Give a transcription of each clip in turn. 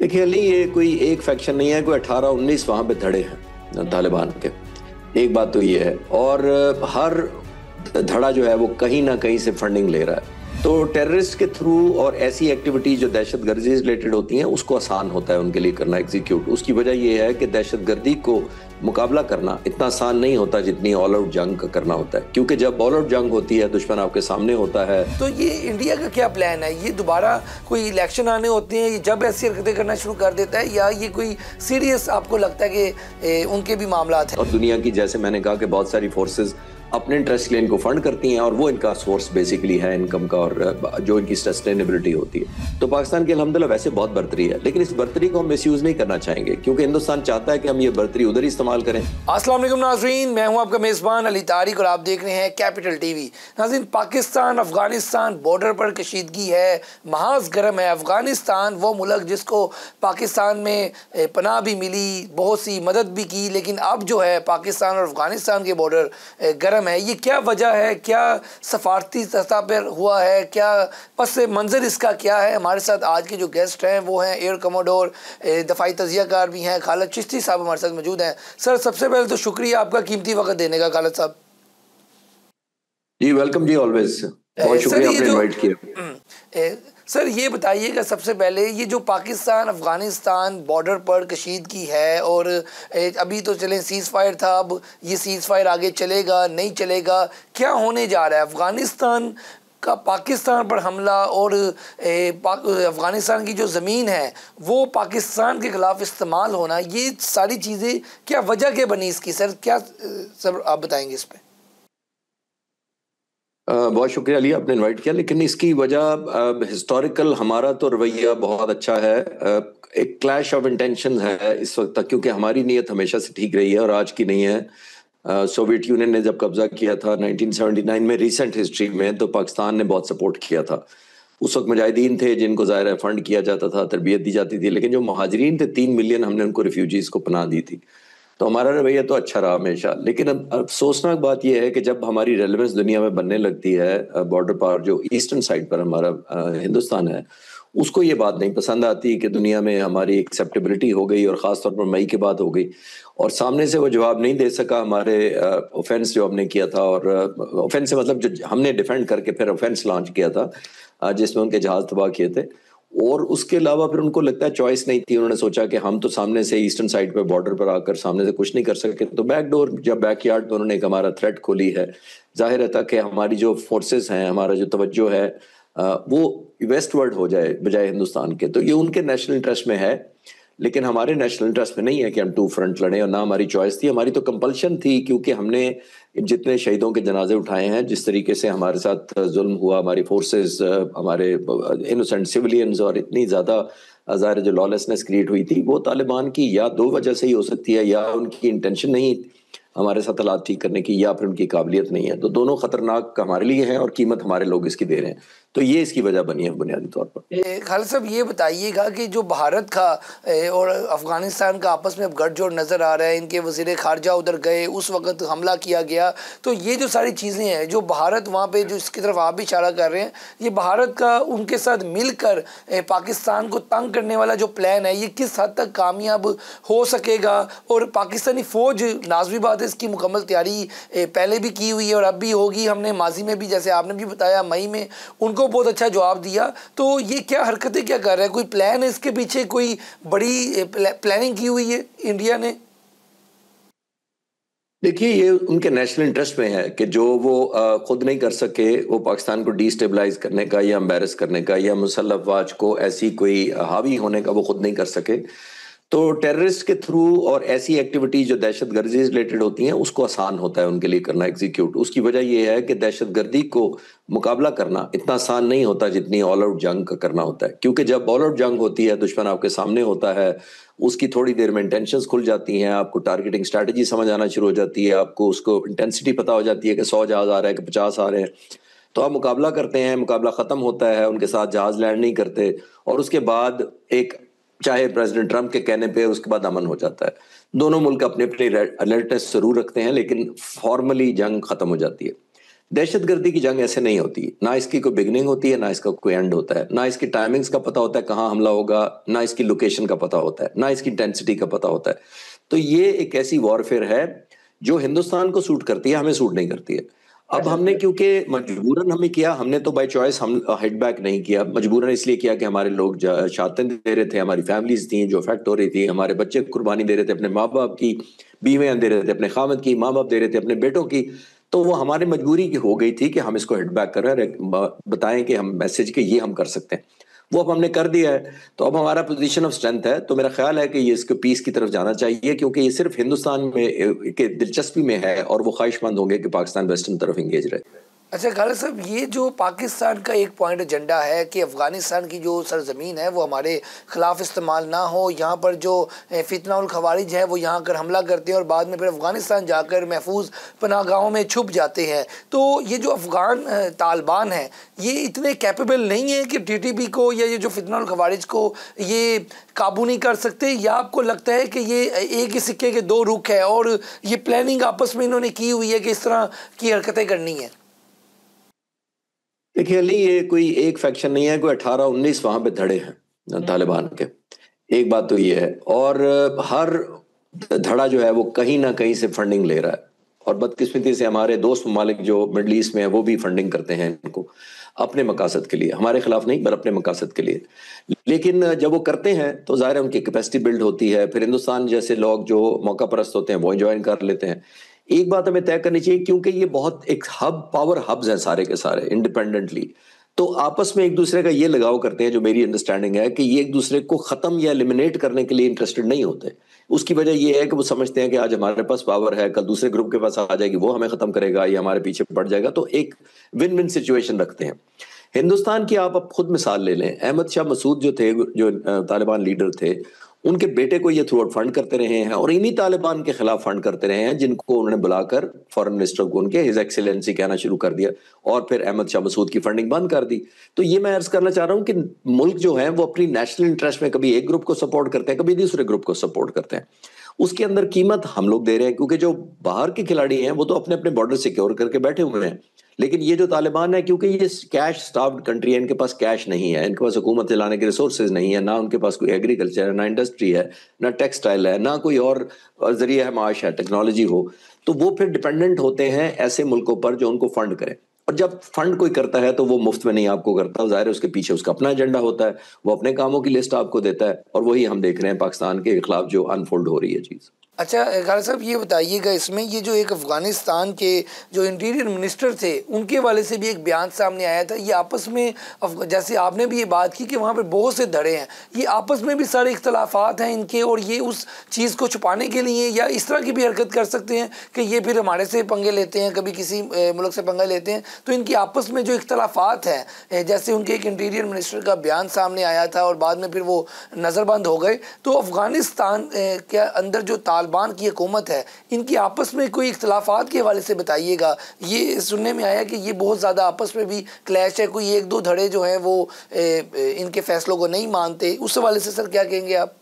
देखिए अली, ये कोई एक फैक्शन नहीं है, कोई 18-19 वहां पे धड़े हैं तालिबान के। एक बात तो ये है, और हर धड़ा जो है वो कहीं ना कहीं से फंडिंग ले रहा है। तो टेररिस्ट के थ्रू और ऐसी एक्टिविटीज जो दहशतगर्दी से रिलेटेड होती हैं उसको आसान होता है उनके लिए करना एग्जीक्यूट। उसकी वजह ये है कि दहशतगर्दी को मुकाबला करना इतना आसान नहीं होता जितनी ऑल आउट जंग का करना होता है, क्योंकि जब ऑल आउट जंग होती है दुश्मन आपके सामने होता है। तो ये इंडिया का क्या प्लान है? ये दोबारा कोई इलेक्शन आने होते हैं, ये जब ऐसी हरकतें करना शुरू कर देता है, या ये कोई सीरियस आपको लगता है कि उनके भी मामला हैं? और दुनिया की, जैसे मैंने कहा कि बहुत सारी फोर्सेज अपने इंटरेस्ट के लिए इनको फंड करती हैं और वो इनका सोर्स बेसिकली है इनकम का, और जो इनकी सस्टेनेबिलिटी होती है। तो पाकिस्तान की अल्हम्दुलिल्लाह वैसे बहुत बर्तरी है, लेकिन इस बर्तरी को हम मिसयूज नहीं करना चाहेंगे, क्योंकि हिंदुस्तान चाहता है कि हम ये बर्तरी उधर ही इस्तेमाल करें। अस्सलाम वालेकुम नाज़रीन, मैं हूं आपका मेज़बान अली तारिक और आप देख रहे हैं कैपिटल टीवी। नाज़रीन, पाकिस्तान अफगानिस्तान बॉर्डर पर कशीदगी है, महाज गर्म है। अफगानिस्तान वो मुल्क जिसको पाकिस्तान में पनाह भी मिली, बहुत सी मदद भी की, लेकिन अब जो है पाकिस्तान और अफगानिस्तान के बॉर्डर गर्म है। ये क्या वजह है? क्या सफारती सतह पर हुआ है? क्या पस मंज़र इसका क्या है? हमारे साथ आज के जो गेस्ट हैं वो हैं एयर कमोडोर, दफ़ाई तज़ियाकार भी हैं, खालिद चिश्ती साहब हमारे साथ मौजूद हैं। सर, सबसे पहले तो शुक्रिया आपका कीमती वक्त देने का खालिद साहब। जी वेलकम जी, ऑलवेज। बहुत शुक्रिया आपने इनवाइट किया। सर ये बताइएगा सबसे पहले, ये जो पाकिस्तान अफ़गानिस्तान बॉर्डर पर कशीदगी है, और अभी तो चलें सीज़ फायर था, अब ये सीज़ फायर आगे चलेगा नहीं चलेगा, क्या होने जा रहा है? अफ़गानिस्तान का पाकिस्तान पर हमला और अफ़गानिस्तान की जो ज़मीन है वो पाकिस्तान के ख़िलाफ़ इस्तेमाल होना, ये सारी चीज़ें क्या वजह क्या बनी इसकी? सर क्या सर आप बताएंगे इस पर? बहुत शुक्रिया अली, आपने इनवाइट किया। लेकिन इसकी वजह हिस्टोरिकल हमारा तो रवैया बहुत अच्छा है। एक क्लैश ऑफ इंटेंशन है इस वक्त तक, क्योंकि हमारी नीयत हमेशा से ठीक रही है और आज की नहीं है। सोवियत यूनियन ने जब कब्जा किया था 1979 में, रिसेंट हिस्ट्री में, तो पाकिस्तान ने बहुत सपोर्ट किया था। उस वक्त मुजाहिदीन थे जिनको ज़ाहिर है फंड किया जाता था, तरबियत दी जाती थी, लेकिन जो महाजरीन थे 3 मिलियन, हमने उनको रिफ्यूजीज़ को पनाह दी थी। तो हमारा रवैया तो अच्छा रहा हमेशा। लेकिन अब अफसोसनाक बात यह है कि जब हमारी रेलेवेंस दुनिया में बनने लगती है, बॉर्डर पर जो ईस्टर्न साइड पर हमारा हिंदुस्तान है, उसको ये बात नहीं पसंद आती कि दुनिया में हमारी एक्सेप्टेबिलिटी हो गई, और ख़ास तौर पर मई के बाद हो गई, और सामने से वो जवाब नहीं दे सका हमारे ऑफेंस जो हमने किया था। और ऑफेंस से मतलब जो हमने डिफेंड करके फिर ऑफेंस लॉन्च किया था, जिसमें उनके जहाज तबाह किए थे। और उसके अलावा फिर उनको लगता है चॉइस नहीं थी, उन्होंने सोचा कि हम तो सामने से ईस्टर्न साइड पे बॉर्डर पर आकर सामने से कुछ नहीं कर सके, तो बैकडोर या बैकयार्ड में उन्होंने एक हमारा थ्रेट खोली है। जाहिर है था कि हमारी जो फोर्सेस हैं, हमारा जो तवज्जो है वो वेस्टवर्ड हो जाए बजाय हिंदुस्तान के। तो ये उनके नेशनल इंटरेस्ट में है, लेकिन हमारे नेशनल इंटरेस्ट में नहीं है कि हम टू फ्रंट लड़ें, और ना हमारी चॉइस थी, हमारी तो कंपल्शन थी, क्योंकि हमने जितने शहीदों के जनाजे उठाए हैं, जिस तरीके से हमारे साथ जुल्म हुआ, हमारी फोर्सेस, हमारे इनोसेंट सिविलियंस, और इतनी ज़्यादा ज़ाहिर जो लॉलेसनेस क्रिएट हुई थी, वो तालिबान की या दो वजह से ही हो सकती है, या उनकी इंटेंशन नहीं हमारे साथ हालात ठीक करने की, या फिर उनकी काबिलियत नहीं है। तो दोनों खतरनाक हमारे लिए हैं और कीमत हमारे लोग इसकी दे रहे हैं। तो ये इसकी वजह बनी है बुनियादी तौर पर। खालिद साहब ये बताइएगा कि जो भारत का और अफ़गानिस्तान का आपस में अब गठजोड़ नज़र आ रहा है, इनके वज़ीर ख़ारजा उधर गए, उस वक्त हमला किया गया, तो ये जो सारी चीज़ें हैं जो भारत वहाँ पे जो इसकी तरफ आप भी इशारा कर रहे हैं, ये भारत का उनके साथ मिलकर पाकिस्तान को तंग करने वाला जो प्लान है, ये किस हद तक कामयाब हो सकेगा? और पाकिस्तानी फ़ौज, नाज़मी बात है, इसकी मुकम्मल तैयारी पहले भी की हुई है और अब भी होगी। हमने माजी में भी, जैसे आपने भी बताया, मई में उनको बहुत अच्छा जवाब दिया। तो ये क्या हरकतें क्या कर रहा है? कोई प्लान है इसके पीछे? कोई बड़ी प्लानिंग की हुई है इंडिया ने? देखिए, ये उनके नेशनल इंटरेस्ट में है कि जो वो खुद नहीं कर सके, वो पाकिस्तान को डिस्टेबलाइज करने का या एम्बेरस करने का या मुसल्लफ अफवाज को ऐसी कोई हावी होने का वो खुद नहीं कर सके। तो टेररिस्ट के थ्रू और ऐसी एक्टिविटीज जो दहशतगर्दी से रिलेटेड होती हैं उसको आसान होता है उनके लिए करना एग्जीक्यूट। उसकी वजह यह है कि दहशतगर्दी को मुकाबला करना इतना आसान नहीं होता जितनी ऑल आउट जंग का करना होता है, क्योंकि जब ऑल आउट जंग होती है, दुश्मन आपके सामने होता है, उसकी थोड़ी देर में इंटेंशंस खुल जाती हैं, आपको टारगेटिंग स्ट्रैटेजी समझ आना शुरू हो जाती है, आपको उसको इंटेंसिटी पता हो जाती है कि 100 जहाज आ रहा है कि 50 आ रहे हैं, तो आप मुकाबला करते हैं, मुकाबला खत्म होता है, उनके साथ जहाज लैंड नहीं करते, और उसके बाद एक, चाहे प्रेसिडेंट ट्रंप के कहने पे, उसके बाद अमन हो जाता है। दोनों मुल्क अपने अपने अलर्टनेस जरूर रखते हैं, लेकिन फॉर्मली जंग खत्म हो जाती है। दहशतगर्दी की जंग ऐसे नहीं होती, ना इसकी कोई बिगनिंग होती है, ना इसका कोई एंड होता है, ना इसकी टाइमिंग्स का पता होता है कहाँ हमला होगा, ना इसकी लोकेशन का पता होता है, ना इसकी इंटेंसिटी का पता होता है। तो ये एक ऐसी वॉरफेयर है जो हिंदुस्तान को सूट करती है, हमें सूट नहीं करती है। अब हमने क्योंकि मजबूरन हमें किया, हमने तो बाय चॉइस हम हिट बैक नहीं किया, मजबूरन इसलिए किया कि हमारे लोग शातन दे रहे थे, हमारी फैमिलीज थी जो अफेक्ट हो रही थी, हमारे बच्चे कुर्बानी दे रहे थे अपने माँ बाप की, बीवियां दे रहे थे अपने खामद की, माँ बाप दे रहे थे अपने बेटों की। तो वो हमारी मजबूरी की हो गई थी कि हम इसको हिट बैक कर रहे हैं, बताएं कि हम मैसेज के ये हम कर सकते हैं। वो अब हमने कर दिया है, तो अब हमारा पोजीशन ऑफ स्ट्रेंथ है। तो मेरा ख्याल है कि ये इसको पीस की तरफ जाना चाहिए, क्योंकि ये सिर्फ हिंदुस्तान में के दिलचस्पी में है और वो ख्वाहिशमंद होंगे कि पाकिस्तान वेस्टर्न तरफ इंगेज रहे। अच्छा खालिद साहब, ये जो पाकिस्तान का एक पॉइंट एजेंडा है कि अफ़गानिस्तान की जो सरजमीन है वो हमारे ख़िलाफ़ इस्तेमाल ना हो, यहाँ पर जो फितना उल खवारिज है वो यहाँ कर हमला करते हैं और बाद में फिर अफ़गानिस्तान जाकर महफूज पनाहगाहों में छुप जाते हैं। तो ये जो अफ़गान तालिबान है ये इतने कैपेबल नहीं है कि TTP को या ये जो फितना उल खवारिज को ये काबू नहीं कर सकते, या आपको लगता है कि ये एक ही सिक्के के दो रुख है और ये प्लानिंग आपस में इन्होंने की हुई है कि इस तरह की हरकतें करनी है? देखिए अली, ये कोई एक फैक्शन नहीं है, कोई 18-19 वहां पे धड़े हैं तालिबान के। एक बात तो ये है, और हर धड़ा जो है वो कहीं ना कहीं से फंडिंग ले रहा है, और बदकिस्मती से हमारे दोस्त ममालिक जो मिडल ईस्ट में है वो भी फंडिंग करते हैं इनको अपने मकासद के लिए, हमारे खिलाफ नहीं पर अपने मकासद के लिए। लेकिन जब वो करते हैं तो जाहिर है उनकी कैपेसिटी बिल्ड होती है, फिर हिंदुस्तान जैसे लोग जो मौका परस्त होते हैं वो ज्वाइन कर लेते हैं। एक बात हमें तय करनी चाहिए, क्योंकि ये बहुत एक पावर हब्स हैं सारे के सारे इंडिपेंडेंटली, तो आपस में एक दूसरे का ये लगाव करते हैं, जो मेरी अंडरस्टैंडिंग है कि ये एक दूसरे को खत्म या एलिमिनेट करने के लिए इंटरेस्टेड नहीं होते। उसकी वजह ये है कि वो समझते हैं कि आज हमारे पास पावर है, कल दूसरे ग्रुप के पास आ जाएगी, वो हमें खत्म करेगा या हमारे पीछे पड़ जाएगा, तो एक विन विन सिचुएशन रखते हैं। हिंदुस्तान की आप अब खुद मिसाल ले लें, अहमद शाह मसूद जो थे, जो तालिबान लीडर थे, उनके बेटे को ये थ्रू आउट फंड करते रहे हैं और इन्हीं तालिबान के खिलाफ फंड करते रहे हैं, जिनको उन्होंने बुलाकर फॉरेन मिनिस्टर को उनके हिज एक्सीलेंसी कहना शुरू कर दिया और फिर अहमद शाह मसूद की फंडिंग बंद कर दी। तो ये मैं अर्ज करना चाह रहा हूं कि मुल्क जो है वो अपनी नेशनल इंटरेस्ट में कभी एक ग्रुप को सपोर्ट करते हैं, कभी दूसरे ग्रुप को सपोर्ट करते हैं। उसके अंदर कीमत हम लोग दे रहे हैं, क्योंकि जो बाहर के खिलाड़ी हैं वो तो अपने अपने बॉर्डर सिक्योर करके बैठे हुए हैं, लेकिन ये जो तालिबान है, क्योंकि ये कैश स्टार्व्ड कंट्री है, इनके पास कैश नहीं है, इनके पास हुकूमत चलाने के रिसोर्सेज नहीं है, ना उनके पास कोई एग्रीकल्चर है, ना इंडस्ट्री है, ना टेक्सटाइल है, ना कोई और जरिया है माश है, टेक्नोलॉजी हो, तो वो फिर डिपेंडेंट होते हैं ऐसे मुल्कों पर जो उनको फंड करें। और जब फंड कोई करता है तो वो मुफ्त में नहीं आपको करता, जाहिर है उसके पीछे उसका अपना एजेंडा होता है, वो अपने कामों की लिस्ट आपको देता है, और वही हम देख रहे हैं पाकिस्तान के खिलाफ जो अनफोल्ड हो रही है चीज़। अच्छा खालिद साहब, ये बताइएगा इसमें ये जो एक अफ़गानिस्तान के जो इंटीरियर मिनिस्टर थे उनके वाले से भी एक बयान सामने आया था, ये आपस में जैसे आपने भी ये बात की कि वहाँ पे बहुत से धड़े हैं, ये आपस में भी सारे इख्तलाफात हैं इनके, और ये उस चीज़ को छुपाने के लिए या इस तरह की भी हरकत कर सकते हैं कि ये फिर हमारे से पंगे लेते हैं, कभी किसी मुल्क से पंगे लेते हैं, तो इनकी आपस में जो इख्तलाफात हैं, जैसे उनके एक इंटीरियर मिनिस्टर का बयान सामने आया था और बाद में फिर वो नज़रबंद हो गए, तो अफ़गानिस्तान के अंदर जो तालिबान की हुकूमत है इनकी आपस में कोई इख्तलाफात के हवाले से बताइएगा। ये सुनने में आया कि ये बहुत ज़्यादा आपस में भी क्लैश है, कोई एक दो धड़े जो हैं वो इनके फैसलों को नहीं मानते, उस हवाले से सर क्या कहेंगे आप?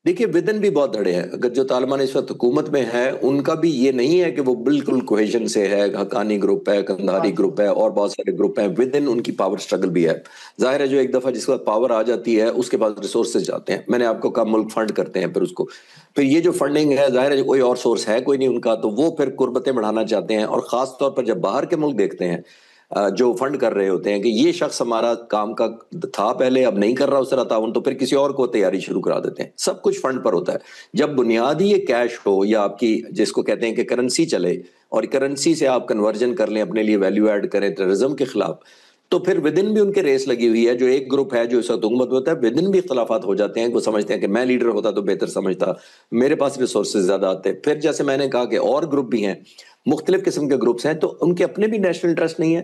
देखिए विदन भी बहुत धड़े हैं, अगर जो तालिबान इस वक्त हुकूमत में है उनका भी ये नहीं है कि वो बिल्कुल कोहेजन से है, हक्कानी ग्रुप है, कंधारी ग्रुप है और बहुत सारे ग्रुप हैं, विदिन उनकी पावर स्ट्रगल भी है। जाहिर है जो एक दफा जिसके पास पावर आ जाती है उसके पास रिसोर्सेज जाते हैं, मैंने आपको कहा मुल्क फंड करते हैं, फिर उसको फिर ये जो फंडिंग है, जाहिर है कोई और सोर्स है कोई नहीं उनका, तो वो फिर कुर्बतें बढ़ाना चाहते हैं, और खास तौर पर जब बाहर के मुल्क देखते हैं जो फंड कर रहे होते हैं कि ये शख्स हमारा काम का था पहले, अब नहीं कर रहा उस तरह ताउन, तो फिर किसी और को तैयारी शुरू करा देते हैं। सब कुछ फंड पर होता है। जब बुनियादी ये कैश हो या आपकी जिसको कहते हैं कि करेंसी चले और करेंसी से आप कन्वर्जन कर लें, अपने लिए वैल्यू ऐड करें टेररिज्म के खिलाफ, तो फिर विदिन भी उनके रेस लगी हुई है। जो एक ग्रुप है जो इस वक्त हुकूमत होता है, विदिन भी इख्तलाफात हो जाते हैं, वो समझते हैं कि मैं लीडर होता तो बेहतर समझता, मेरे पास रिसोर्सेज ज्यादा आते। फिर जैसे मैंने कहा कि और ग्रुप भी हैं, मुख्तलिफ किस्म के ग्रुप्स हैं, तो उनके अपने भी नेशनल इंटरेस्ट नहीं है,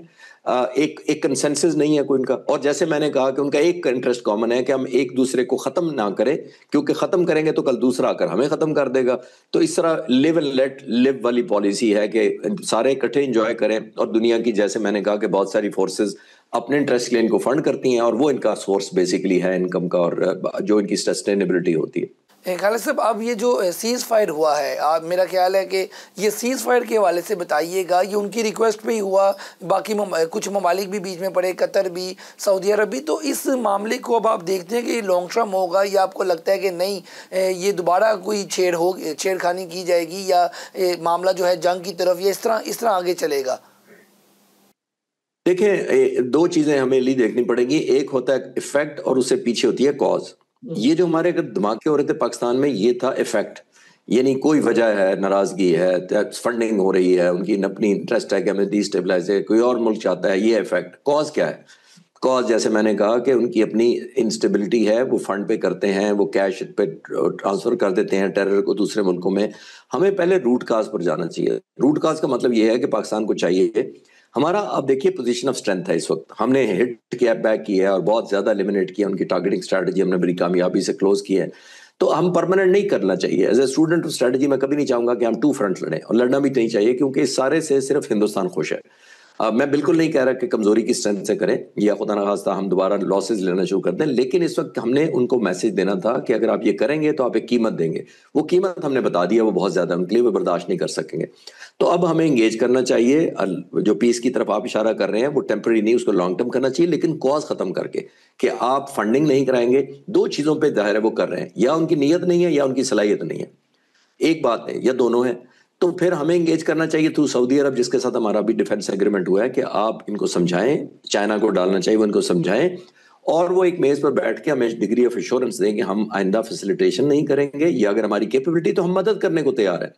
एक कंसेंसस नहीं है कोई उनका। और जैसे मैंने कहा कि उनका एक इंटरेस्ट कॉमन है कि हम एक दूसरे को खत्म ना करें, क्योंकि खत्म करेंगे तो कल दूसरा आकर हमें खत्म कर देगा। तो इस तरह लिव एंड लेट लिव वाली पॉलिसी है कि सारे इकट्ठे एंजॉय करें, और दुनिया की जैसे मैंने कहा कि बहुत सारी फोर्सेस अपने इंटरेस्ट के लिए इनको फंड करती हैं, और वो इनका सोर्स बेसिकली है इनकम का, और जो इनकी सस्टेनेबिलिटी होती है। खालिद साहब, अब ये जो सीज़ फायर हुआ है, आप मेरा ख्याल है कि ये सीज़ फायर के हवाले से बताइएगा, ये उनकी रिक्वेस्ट पे ही हुआ, बाकी कुछ ममालिक भी बीच में पड़े, कतर भी, सऊदी अरब भी, तो इस मामले को अब आप देखते हैं कि ये लॉन्ग टर्म होगा या आपको लगता है कि नहीं ये दोबारा कोई छेड़खानी की जाएगी या मामला जो है जंग की तरफ या इस तरह आगे चलेगा? देखिए, दो चीजें हमें लिए देखनी पड़ेगी। एक होता है इफेक्ट और उससे पीछे होती है कॉज। ये जो हमारे अगर धमाके हो रहे थे पाकिस्तान में, ये था इफेक्ट। ये नहीं कोई वजह है, नाराजगी है, फंडिंग हो रही है, उनकी अपनी इंटरेस्ट है कि हमें डिस्टेबलाइज है, कोई और मुल्क चाहता है, ये इफेक्ट। कॉज क्या है? कॉज जैसे मैंने कहा कि उनकी अपनी इंस्टेबिलिटी है, वो फंड पे करते हैं, वो कैश पे ट्रांसफर कर देते हैं टेरर को दूसरे मुल्कों में। हमें पहले रूट काज पर जाना चाहिए। रूट काज का मतलब ये है कि पाकिस्तान को चाहिए, हमारा अब देखिए पोजीशन ऑफ स्ट्रेंथ है इस वक्त, हमने हिट किया, बैक किया है और बहुत ज्यादा एलिमिनेट किया, उनकी टारगेटिंग स्ट्रेटजी हमने बड़ी कामयाबी से क्लोज की है। तो हम परमानेंट नहीं करना चाहिए। As a student of strategy मैं कभी नहीं चाहूंगा कि हम टू फ्रंट लड़ें, और लड़ना भी नहीं चाहिए, क्योंकि इस सारे से सिर्फ हिंदुस्तान खुश है। मैं बिल्कुल नहीं कह रहा कि कमजोरी की स्ट्रेंथ से करें या खुदा ना खास्ता हम दोबारा लॉसेज लेना शुरू कर दें, लेकिन इस वक्त हमने उनको मैसेज देना था कि अगर आप ये करेंगे तो आप एक कीमत देंगे। वो कीमत हमने बता दिया, वो बहुत ज्यादा उनके लिए, वो बर्दाश्त नहीं कर सकेंगे। तो अब हमें इंगेज करना चाहिए। जो पीस की तरफ आप इशारा कर रहे हैं वो टेम्पररी नहीं, उसको लॉन्ग टर्म करना चाहिए, लेकिन कॉज खत्म करके कि आप फंडिंग नहीं कराएंगे। दो चीजों पर जाहिर है वो कर रहे हैं, या उनकी नीयत नहीं है या उनकी सलाहियत नहीं है, एक बात है, या दोनों है। तो फिर हमें इंगेज करना चाहिए थ्रू सऊदी अरब, जिसके साथ हमारा भी डिफेंस एग्रीमेंट हुआ है, कि आप इनको समझाएं, चाइना को डालना चाहिए, वो इनको समझाएं, और वो एक मेज पर बैठ के हमें डिग्री ऑफ एश्योरेंस दें कि हम आइंदा फैसिलिटेशन नहीं करेंगे, या अगर हमारी कैपेबिलिटी तो हम मदद करने को तैयार है।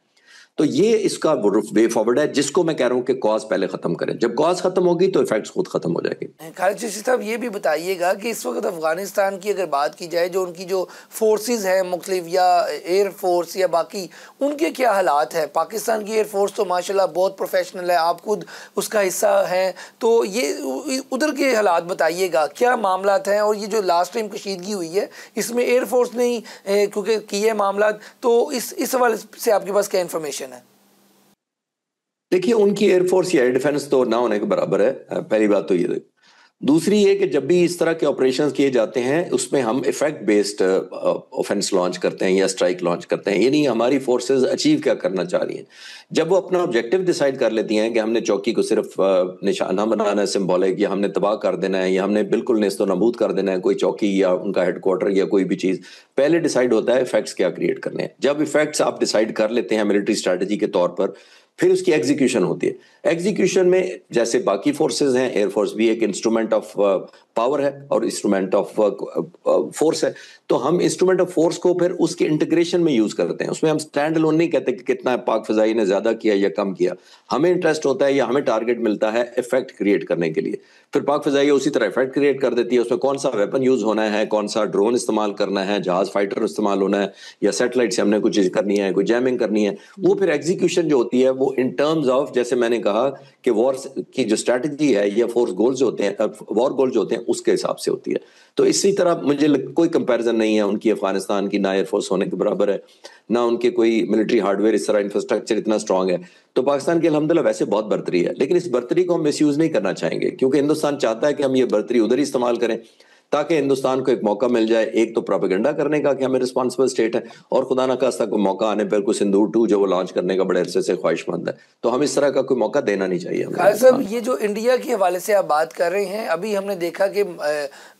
तो ये इसका वे फॉरवर्ड है, जिसको मैं कह रहा हूं कि कॉज पहले खत्म करें। जब कॉज खत्म होगी तो इफेक्ट्स खुद खत्म हो जाएंगे। खालिद चिश्ती साहब, ये भी बताइएगा कि इस वक्त अफगानिस्तान की अगर बात की जाए, जो उनकी जो फोर्सेस हैं मुख्तलिफ, या एयर फोर्स या बाकी, उनके क्या हालात हैं? पाकिस्तान की एयर फोर्स तो माशाल्लाह बहुत प्रोफेशनल है, आप खुद उसका हिस्सा हैं, तो ये उधर के हालात बताइएगा, क्या मामला हैं? और ये जो लास्ट टाइम कशीदगी हुई है, इसमें एयर फोर्स ने क्योंकि किए मामला, तो इस हवाले से आपके पास क्या इन्फॉर्मेशन है? देखिए, उनकी एयरफोर्स या एयर डिफेंस तो ना होने के बराबर है, पहली बात तो ये। दूसरी ये कि जब भी इस तरह के ऑपरेशंस किए जाते हैं, उसमें हम इफेक्ट बेस्ड ऑफेंस लॉन्च करते हैं या स्ट्राइक लॉन्च करते हैं। ये नहीं हमारी फोर्सेस अचीव क्या करना चाह रही हैं। जब वो अपना ऑब्जेक्टिव डिसाइड कर लेती हैं कि हमने चौकी को सिर्फ निशाना बनाना है, सिंबॉलिक, या हमने तबाह कर देना है, या हमने बिल्कुल नेस्तो नबूद कर देना है कोई चौकी या उनका हेडक्वार्टर या कोई भी चीज, पहले डिसाइड होता है इफेक्ट्स क्या क्रिएट करने हैं। जब इफेक्ट्स आप डिसाइड कर लेते हैं मिलिट्री स्ट्रैटेजी के तौर पर, फिर उसकी एग्जीक्यूशन होती है। एग्जीक्यूशन में जैसे बाकी फोर्सेस हैं, एयरफोर्स भी एक इंस्ट्रूमेंट ऑफ पावर है और इंस्ट्रूमेंट ऑफ फोर्स है, तो हम इंस्ट्रूमेंट ऑफ फोर्स को फिर उसके इंटीग्रेशन में यूज करते हैं। उसमें हम स्टैंड अलोन नहीं कहते कि कितना पाक फजाई ने ज्यादा किया या कम किया। हमें इंटरेस्ट होता है या हमें टारगेट मिलता है इफेक्ट क्रिएट करने के लिए, फिर पाक फजाई उसी तरह इफेक्ट क्रिएट कर देती है। उसमें कौन सा वेपन यूज होना है, कौन सा ड्रोन इस्तेमाल करना है, जहाज फाइटर इस्तेमाल होना है, या सैटेलाइट से हमने कुछ चीज करनी है, कोई जैमिंग करनी है, वो फिर एग्जीक्यूशन जो होती है वो इन टर्म्स ऑफ, जैसे मैंने कहा कि वॉर की जो स्ट्रैटेजी है या फोर्स गोल्स जो होते हैं, वॉर गोल जो होते हैं, उसके हिसाब से होती है। तो इसी तरह मुझे कोई कंपैरिजन नहीं है उनकी अफगानिस्तान की, ना एयरफोर्स होने के बराबर है, ना उनके कोई मिलिट्री हार्डवेयर इस तरह इंफ्रास्ट्रक्चर इतना स्ट्रांग है। तो पाकिस्तान की अल्हम्दुलिल्लाह वैसे बहुत बर्तरी है, लेकिन इस बर्तरी को हम मिसयूज नहीं करना चाहेंगे, क्योंकि हिंदुस्तान चाहता है कि हम ये बर्तरी उधर ही इस्तेमाल करें ताकि हिंदुस्तान को एक मौका मिल जाए, एक तो प्रोपेगेंडा करने का कि हमें रिस्पॉन्सिबल स्टेट है, और खुदा ना खास्ता कोई मौका आने पर कोई सिंदूर 2 जो वो लॉन्च करने का बड़े अरसे से ख्वाहिशमंद है। तो हम इस तरह का कोई मौका देना नहीं चाहिए हमें। खालिद साहब, ये जो इंडिया के हवाले से आप बात कर रहे हैं, अभी हमने देखा कि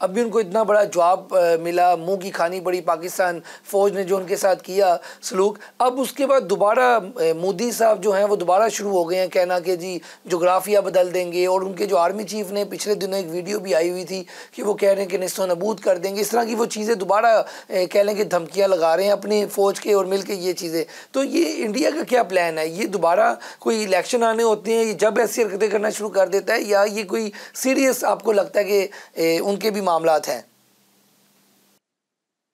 अभी उनको इतना बड़ा जवाब मिला, मुंह की खानी पड़ी पाकिस्तान फौज ने जो उनके साथ किया सलूक। अब उसके बाद दोबारा मोदी साहब जो हैं वो दोबारा शुरू हो गए हैं कहना कि जी जोग्राफिया बदल देंगे, और उनके जो आर्मी चीफ ने पिछले दिनों एक वीडियो भी आई हुई थी कि वो कह रहे हैं कि निस्तो नबूद कर देंगे। इस तरह की वो चीज़ें दोबारा कह लें कि धमकियाँ लगा रहे हैं अपनी फ़ौज के और मिलके ये चीज़ें। तो ये इंडिया का क्या प्लान है? ये दोबारा कोई इलेक्शन आने होते हैं जब ऐसी हरकतें करना शुरू कर देता है, या ये कोई सीरियस आपको लगता है कि उनके भी मामलात हैं?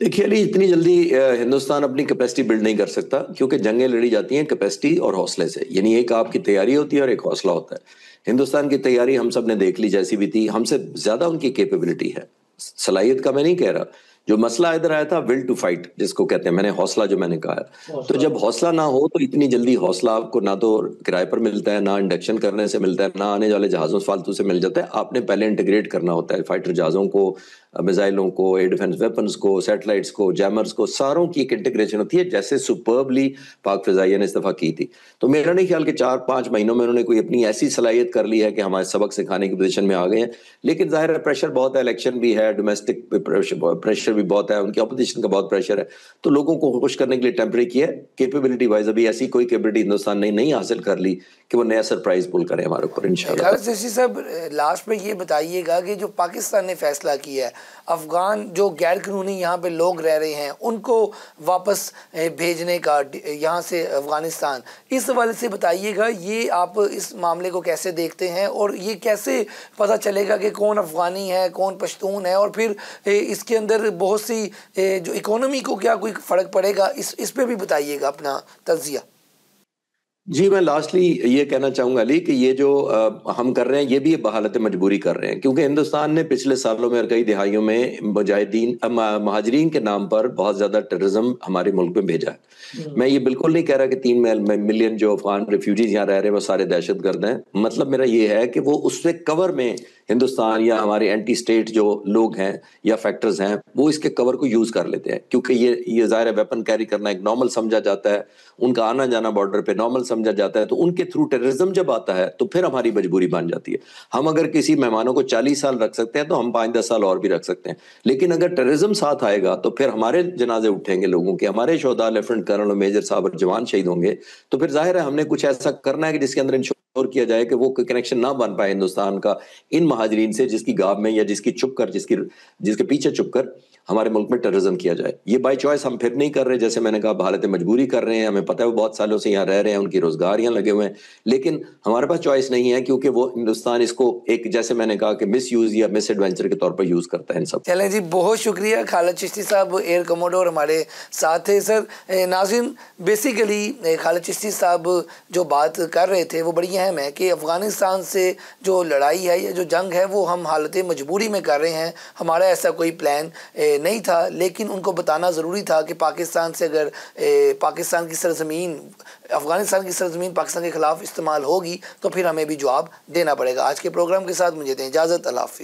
देखिए अली, इतनी जल्दी हिंदुस्तान अपनी कैपेसिटी बिल्ड नहीं कर सकता, क्योंकि जंगें लड़ी जाती हैं कैपेसिटी और हौसले से। यानी एक आपकी तैयारी होती है और एक हौसला होता है। हिंदुस्तान की तैयारी हम सब ने देख ली जैसी भी थी, हमसे ज्यादा उनकी कैपेबिलिटी है। सलाहियत का मैं नहीं कह रहा, जो मसला इधर आया था विल टू फाइट जिसको कहते हैं, मैंने हौसला जो मैंने कहा है, तो जब हौसला ना हो तो इतनी जल्दी हौसला आपको ना तो किराए पर मिलता है, ना इंडक्शन करने से मिलता है, ना आने वाले जहाजों से फालतू से मिल जाता है। आपने पहले इंटीग्रेट करना होता है फाइटर जहाजों को, मिसाइलों को, एयर डिफेंस वेपन्स को, सैटेलाइट्स को, जैमर्स को, सारों की एक इंटीग्रेशन होती है, जैसे सुपर्बली पाक फिजाइया ने इस दफा की थी। तो मेरा नहीं ख्याल कि 4-5 महीनों में उन्होंने कोई अपनी ऐसी सलाहियत कर ली है कि हमारे सबक सिखाने की पोजीशन में आ गए हैं। लेकिन जाहिर है प्रेशर बहुत है, इलेक्शन भी है, डोमेस्टिक प्रेशर भी बहुत है, उनकी अपोजिशन का बहुत प्रेशर है, तो लोगों को खुश करने के लिए टेम्परेरी किया है। कैपेबिलिटी वाइज अभी ऐसी कोई कैपेबिलिटी हिंदुस्तान ने नहीं हासिल कर ली कि वो नया सरप्राइज पुल करे हमारे ऊपर इंशाल्लाह। खालिद चिश्ती साहब, लास्ट में ये बताइएगा कि जो पाकिस्तान ने फैसला किया है अफगान जो गैर कानूनी यहाँ पे लोग रह रहे हैं उनको वापस भेजने का यहाँ से अफगानिस्तान, इस हवाले से बताइएगा, ये आप इस मामले को कैसे देखते हैं और ये कैसे पता चलेगा कि कौन अफगानी है कौन पश्तून है, और फिर इसके अंदर बहुत सी जो इकोनॉमी को क्या कोई फ़र्क पड़ेगा, इस पे भी बताइएगा अपना तज्जिया। जी, मैं लास्टली ये कहना चाहूँगा अली कि ये जो हम कर रहे हैं ये भी बहालत मजबूरी कर रहे हैं, क्योंकि हिंदुस्तान ने पिछले सालों में और कई दिहाइयों में मुजाहिदीन महाजरीन के नाम पर बहुत ज़्यादा टेररिज्म हमारे मुल्क में भेजा है। मैं ये बिल्कुल नहीं कह रहा कि 3 मिलियन जो अफगान रिफ्यूजीज यहाँ रह रहे हैं वो सारे दहशतगर्द हैं। मतलब मेरा ये है कि वो उससे कवर में हिंदुस्तान या हमारे एंटी स्टेट जो लोग हैं या फैक्टर्स हैं वो इसके कवर को यूज कर लेते हैं, क्योंकि ये ज़ाहिर है वेपन कैरी करना एक नॉर्मल समझा जाता है, उनका आना जाना बॉर्डर पे नॉर्मल समझा जाता है, तो उनके थ्रू टेररिज्म जब आता है तो फिर हमारी मजबूरी बन जाती है। हम अगर किसी मेहमानों को 40 साल रख सकते हैं तो हम 5-10 साल और भी रख सकते हैं, लेकिन अगर टेररिज्म साथ आएगा तो फिर हमारे जनाजे उठेंगे लोगों के, हमारे शोहदा लेफ्टिनेंट कर्नल और मेजर साहब और जवान शहीद होंगे, तो फिर जाहिर है हमने कुछ ऐसा करना है कि जिसके अंदर इंश्योर किया जाए कि वो कनेक्शन ना बन पाए हिंदुस्तान का इन महाजरीन से, जिसकी गाब में या जिसकी छुप कर जिसके पीछे छुप कर हमारे मुल्क में टेररिज्म किया जाए। ये बाय चॉइस हम फिर नहीं कर रहे, जैसे मैंने कहा हालत मजबूरी कर रहे हैं, हमें पता है वो बहुत सालों से यहाँ रह रहे हैं, उनकी रोजगार यहाँ लगे हुए हैं, लेकिन हमारे पास चॉइस नहीं है, क्योंकि वो हिंदुस्तान इसको एक जैसे मैंने कहा कि मिस यूज या मिस एडवेंचर के तौर पर यूज करता है इन सब। चलें जी, बहुत शुक्रिया खालिद चिश्ती साहब एयर कमोडोर हमारे साथ थे। सर नाज़रीन, बेसिकली खालिद चिश्ती साहब जो बात कर रहे थे वो बड़ी अहम है कि अफ़गानिस्तान से जो लड़ाई है या जो जंग है वो हम हालत मजबूरी में कर रहे हैं, हमारा ऐसा कोई प्लान नहीं था, लेकिन उनको बताना ज़रूरी था कि पाकिस्तान से अगर पाकिस्तान की सरजमीन अफ़गानिस्तान की सरजमीन पाकिस्तान के ख़िलाफ़ इस्तेमाल होगी तो फिर हमें भी जवाब देना पड़ेगा। आज के प्रोग्राम के साथ मुझे दें इजाज़त, अल्लाह हाफ़िज़।